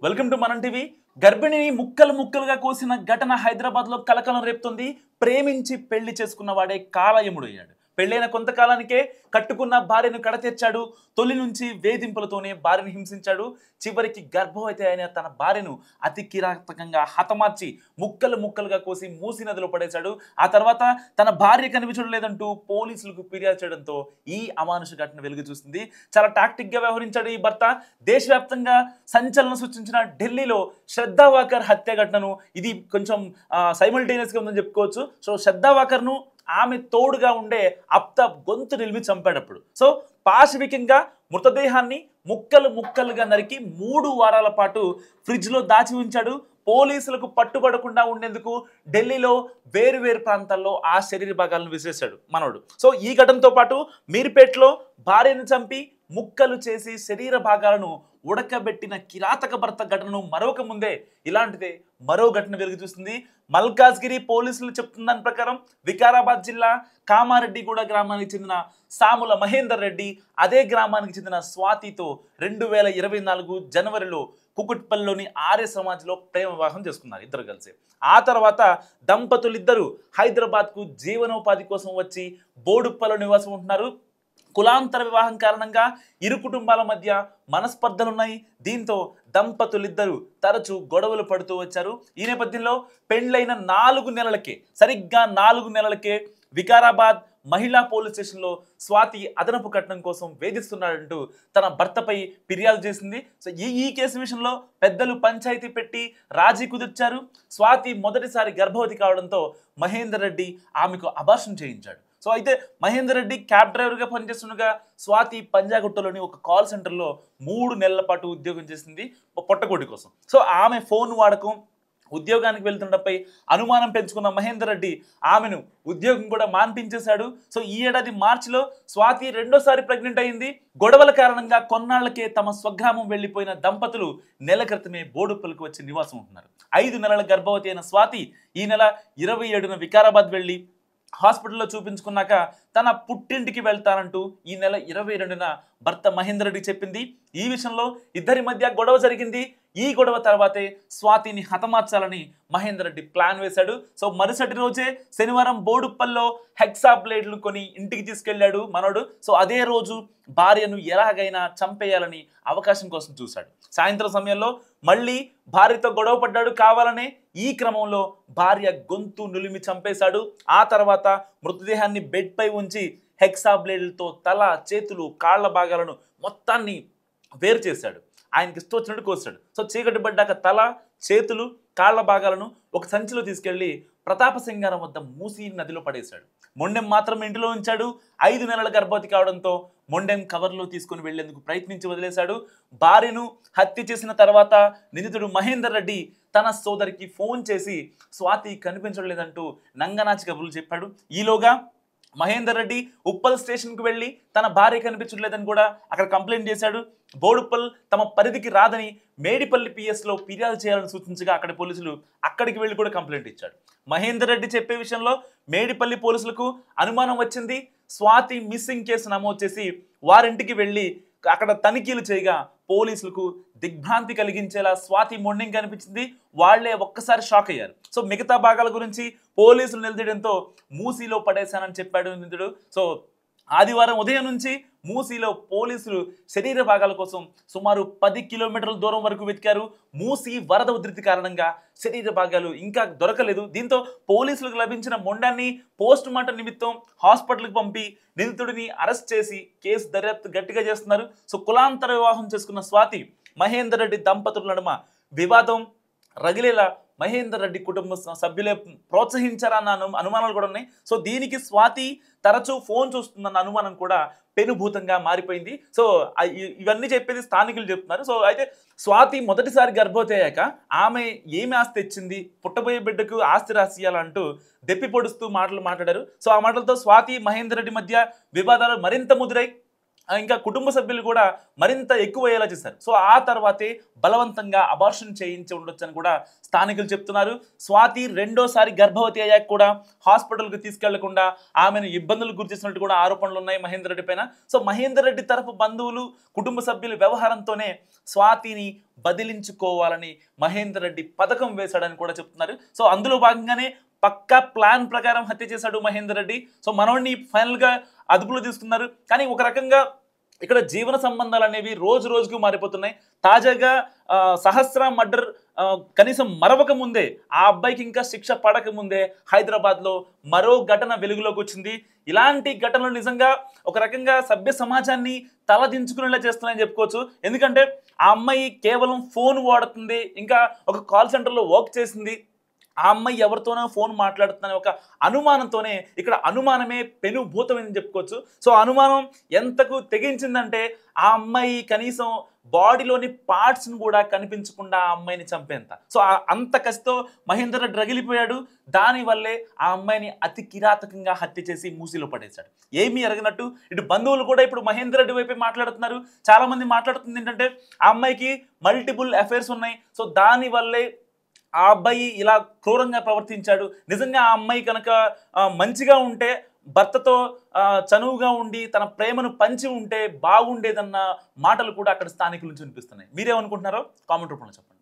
Welcome to మనం TV. గర్భిణిని ముక్కలు ముక్కలుగా కోసిన ఘటన హైదరాబాద్ లో కలకలం రేపుతుంది. ప్రేమించి పెళ్లి చేసుకున్న వాడే కాలయముడు అయ్యాడు. పెళ్లైన కొంతకాలానికే కట్టుకున్న భార్యను కడతీర్చాడు. తొలి నుంచి వేధింపులతోనే భార్యను హింసించాడు. చివరికి గర్భవతి అయిన తన భార్యను అతి కిరాతకంగా హతమార్చి ముక్కలు ముక్కలుగా కోసి మూసీ నదిలో పడేశాడు. ఆ తర్వాత తన భార్య కనిపించడం లేదంటూ పోలీసులకు ఫిర్యాదు చేయడంతో ఈ అమానుష ఘటన వెలుగు చూస్తుంది. చాలా టాక్టిక్ గా వ్యవహరించాడు ఈ భర్త. దేశవ్యాప్తంగా సంచలనం సృష్టించిన ఢిల్లీలో శ్రద్ధా వాకర్ హత్య ఘటనను ఇది కొంచెం సైమల్టేనియస్ గా ఉందని చెప్పుకోవచ్చు. సో శ్రద్ధా వాకర్ ను ఆమె తోడుగా ఉండే అప్తాబ్ గొంతు నిలిమి చంపాడప్పుడు. సో పాశవికంగా మృతదేహాన్ని ముక్కలు ముక్కలుగా నరికి 3 వారాల పాటు ఫ్రిడ్జ్ లో దాచి ఉంచాడు. పోలీసులకు పట్టుబడకుండా ఉండేందుకు ఢిల్లీలో వేరు ప్రాంతాల్లో ఆ శరీర భాగాలను విసిరేశాడు మనోడు. సో ఈ ఘటనతో పాటు మీర్పేట్లో భార్యను చంపి ముక్కలు చేసి శరీర భాగాలను ఉడకబెట్టిన కిరాతక భర్త ఘటనను మరొక ముందే ఇలాంటిదే మరో ఘటన వెలుగు చూస్తుంది. మల్కాజ్గిరి పోలీసులు చెప్తున్న దాని ప్రకారం వికారాబాద్ జిల్లా కామారెడ్డిగూడ గ్రామానికి చెందిన సాముల మహేందర్ రెడ్డి అదే గ్రామానికి చెందిన స్వాతితో 2024 జనవరిలో కుకుట్పల్లిలోని ఆర్య సమాజ్లో ప్రేమ వివాహం చేసుకున్నారు ఇద్దరు కలిసి. ఆ తర్వాత దంపతులిద్దరూ హైదరాబాద్కు జీవనోపాధి కోసం వచ్చి బోడుప్పలో నివాసం ఉంటున్నారు. కులాంతర వివాహం కారణంగా ఇరు కుటుంబాల మధ్య మనస్పర్ధలున్నాయి. దీంతో దంపతులిద్దరూ తరచూ గొడవలు పడుతూ వచ్చారు. ఈ నేపథ్యంలో పెండ్లైన 4 నెలలకే సరిగ్గా 4 నెలలకే వికారాబాద్ మహిళా పోలీస్ స్టేషన్లో స్వాతి అదనపు కట్నం కోసం వేధిస్తున్నాడంటూ తన భర్తపై ఫిర్యాదు చేసింది. సో ఈ కేసు విషయంలో పెద్దలు పంచాయతీ పెట్టి రాజీ కుదిర్చారు. స్వాతి మొదటిసారి గర్భవతి కావడంతో మహేందర్ రెడ్డి ఆమెకు అబార్షన్ చేయించాడు. సో అయితే మహేందర్ రెడ్డి క్యాబ్ డ్రైవర్గా పనిచేస్తుండగా స్వాతి పంజాగుట్టలోని ఒక కాల్ సెంటర్లో 3 నెలల పాటు ఉద్యోగం చేసింది పొట్టకోటి కోసం. సో ఆమె ఫోన్ వాడకం ఉద్యోగానికి వెళ్తుండపై అనుమానం పెంచుకున్న మహేందర్ రెడ్డి ఆమెను ఉద్యోగం కూడా మాన్పించేశాడు. సో ఈ ఏడాది మార్చిలో స్వాతి రెండోసారి ప్రెగ్నెంట్ అయింది. గొడవల కారణంగా కొన్నాళ్లకే తమ స్వగ్రామం వెళ్లిపోయిన దంపతులు నెల క్రితమే బోడుప్పలకు వచ్చి నివాసం ఉంటున్నారు. 5 నెలల గర్భవతి అయిన స్వాతి ఈ నెల 27న వికారాబాద్ వెళ్లి హాస్పిటల్లో చూపించుకున్నాక తన పుట్టింటికి వెళ్తానంటూ ఈ నెల 22న భర్త మహేందర్ రెడ్డి చెప్పింది. ఈ విషయంలో ఇద్దరి మధ్య గొడవ జరిగింది. ఈ గొడవ తర్వాతే స్వాతిని హతమార్చాలని మహేందర్ రెడ్డి ప్లాన్ వేశాడు. సో మరుసటి రోజే శనివారం బోడుప్పల్లో హెక్సా బ్లేడ్లు కొని ఇంటికి తీసుకెళ్లాడు మనోడు. సో అదే రోజు భార్యను ఎలాగైనా చంపేయాలని అవకాశం కోసం చూశాడు. సాయంత్రం సమయంలో మళ్ళీ భార్యతో గొడవ పడ్డాడు కావాలనే. ఈ క్రమంలో భార్య గొంతు నులిమి చంపేశాడు. ఆ తర్వాత మృతదేహాన్ని బెడ్ పై ఉంచి హెక్సా బ్లేడ్లతో తల, చేతులు, కాళ్ల భాగాలను మొత్తాన్ని వేరు చేశాడు. ఆయనకి ఇష్టం వచ్చినట్టు కోసాడు. సో చీకటి పడ్డాక తల, చేతులు, కాళ్ల భాగాలను ఒక సంచిలో తీసుకెళ్లి ప్రతాప సింగారం వద్ద మూసీ నదిలో పడేశాడు. మొండెం మాత్రం ఇంటిలో ఉంచాడు. 5 నెలల గర్భవతి కావడంతో మొండెం కవర్లో తీసుకుని వెళ్లేందుకు ప్రయత్నించి వదిలేశాడు. భార్యను హత్య చేసిన తర్వాత నిందితుడు మహేందర్ రెడ్డి తన సోదరికి ఫోన్ చేసి స్వాతి కనిపించడం లేదంటూ నంగనాచి కబుర్లు చెప్పాడు. ఈలోగా మహేందర్ రెడ్డి ఉప్పల్ స్టేషన్కు వెళ్ళి తన భార్య కనిపించట్లేదని కూడా అక్కడ కంప్లైంట్ చేశాడు. బోడుప్పల్ తమ పరిధికి రాదని మేడిపల్లి పిఎస్లో ఫిర్యాదు చేయాలని సూచించగా అక్కడి పోలీసులు అక్కడికి వెళ్ళి కూడా కంప్లైంట్ ఇచ్చాడు. మహేందర్ రెడ్డి చెప్పే విషయంలో మేడిపల్లి పోలీసులకు అనుమానం వచ్చింది. స్వాతి మిస్సింగ్ కేసు నమోదు చేసి వారింటికి వెళ్ళి అక్కడ తనిఖీలు చేయగా పోలీసులకు దిగ్భ్రాంతి కలిగించేలా స్వాతి మొండెం కనిపించింది. వాళ్లే ఒక్కసారి షాక్ అయ్యారు. సో మిగతా భాగాల గురించి పోలీసులు నిలదీయడంతో మూసీలో పడేశానని చెప్పాడు నిందితుడు. సో ఆదివారం ఉదయం నుంచి మూసీలో పోలీసులు శరీర భాగాల కోసం సుమారు 10 కిలోమీటర్ల దూరం వరకు వెతికారు. మూసీ వరద ఉధృతి కారణంగా శరీర భాగాలు ఇంకా దొరకలేదు. దీంతో పోలీసులకు లభించిన మొండాన్ని పోస్ట్ మార్టం నిమిత్తం హాస్పిటల్కి పంపి నిందితుడిని అరెస్ట్ చేసి కేసు దర్యాప్తు గట్టిగా చేస్తున్నారు. సో కులాంతర వివాహం చేసుకున్న స్వాతి, మహేందర్ రెడ్డి దంపతుల నడుమ వివాదం రగిలేలా మహేందర్ రెడ్డి కుటుంబ సభ్యులే ప్రోత్సహించారన్న అనుమానాలు కూడా ఉన్నాయి. సో దీనికి స్వాతి తరచూ ఫోన్ చూస్తుందన్న అనుమానం కూడా పెనుభూతంగా మారిపోయింది. సో ఇవన్నీ చెప్పేది స్థానికులు చెప్తున్నారు. సో అయితే స్వాతి మొదటిసారి గర్భవతి అయ్యాక ఆమె ఏమి ఆస్తి తెచ్చింది, పుట్టబోయే బిడ్డకు ఆస్తి రాసియాలంటూ దెప్పి పొడుస్తూ మాటలు మాట్లాడారు. సో ఆ మాటలతో స్వాతి, మహేందర్ రెడ్డి మధ్య వివాదాలు మరింత ముదిరాయి. ఇంకా కుటుంబ సభ్యులు కూడా మరింత ఎక్కువయ్యేలా చేశారు. సో ఆ తర్వాతే బలవంతంగా అబార్షన్ చేయించి ఉండొచ్చని కూడా స్థానికులు చెప్తున్నారు. స్వాతి రెండోసారి గర్భవతి అయ్యాక కూడా హాస్పిటల్కి తీసుకెళ్లకుండా ఆమెను ఇబ్బందులు గురి చేసినట్టు కూడా ఆరోపణలు ఉన్నాయి మహేందర్ రెడ్డి పైన. సో మహేందర్ రెడ్డి తరపు బంధువులు కుటుంబ సభ్యుల వ్యవహారంతోనే స్వాతిని బదిలించుకోవాలని మహేందర్ రెడ్డి పథకం వేశాడని కూడా చెప్తున్నారు. సో అందులో భాగంగానే పక్కా ప్లాన్ ప్రకారం హత్య చేశాడు మహేందర్ రెడ్డి. సో మనోడిని ఫైనల్గా అదుపులో తీసుకున్నారు. కానీ ఒక రకంగా ఇక్కడ జీవన సంబంధాలు అనేవి రోజు రోజుకు మారిపోతున్నాయి. తాజాగా సహస్ర మర్డర్ కనీసం మరవక ముందే, ఆ అబ్బాయికి ఇంకా శిక్ష పడక ముందే హైదరాబాద్లో మరో ఘటన వెలుగులోకి వచ్చింది. ఇలాంటి ఘటనలు నిజంగా ఒక రకంగా సభ్య సమాజాన్ని తలదించుకునేలా చేస్తున్నాయని చెప్పుకోవచ్చు. ఎందుకంటే ఆ అమ్మాయి కేవలం ఫోన్ వాడుతుంది, ఇంకా ఒక కాల్ సెంటర్లో వర్క్ చేసింది, ఆ అమ్మాయి ఎవరితోనో ఫోన్ మాట్లాడుతుందనే ఒక అనుమానంతోనే, ఇక్కడ అనుమానమే పెనుభూతమని చెప్పుకోవచ్చు. సో అనుమానం ఎంతకు తెగించిందంటే ఆ అమ్మాయి కనీసం బాడీలోని పార్ట్స్ను కూడా కనిపించకుండా ఆ అమ్మాయిని చంపేంత. సో అంత కసితో మహేందర్ రెడ్డి రగిలిపోయాడు. దానివల్లే ఆ అమ్మాయిని అతి కిరాతకంగా హత్య చేసి మూసిలో పడేశాడు. ఏమీ ఎరగనట్టు ఇటు బంధువులు కూడా ఇప్పుడు మహేందర్ రెడ్డి వైపే మాట్లాడుతున్నారు. చాలా మంది మాట్లాడుతుంది ఏంటంటే ఆ అమ్మాయికి మల్టిపుల్ అఫైర్స్ ఉన్నాయి, సో దానివల్లే ఆ అబ్బాయి ఇలా క్రూరంగా ప్రవర్తించాడు. నిజంగా ఆ అమ్మాయి కనుక మంచిగా ఉంటే, భర్తతో చనువుగా ఉండి తన ప్రేమను పంచి ఉంటే బాగుండేదన్న మాటలు కూడా అక్కడ స్థానికుల నుంచి వినిపిస్తున్నాయి. మీరేమనుకుంటున్నారో కామెంట్ రూపంలో చెప్పండి.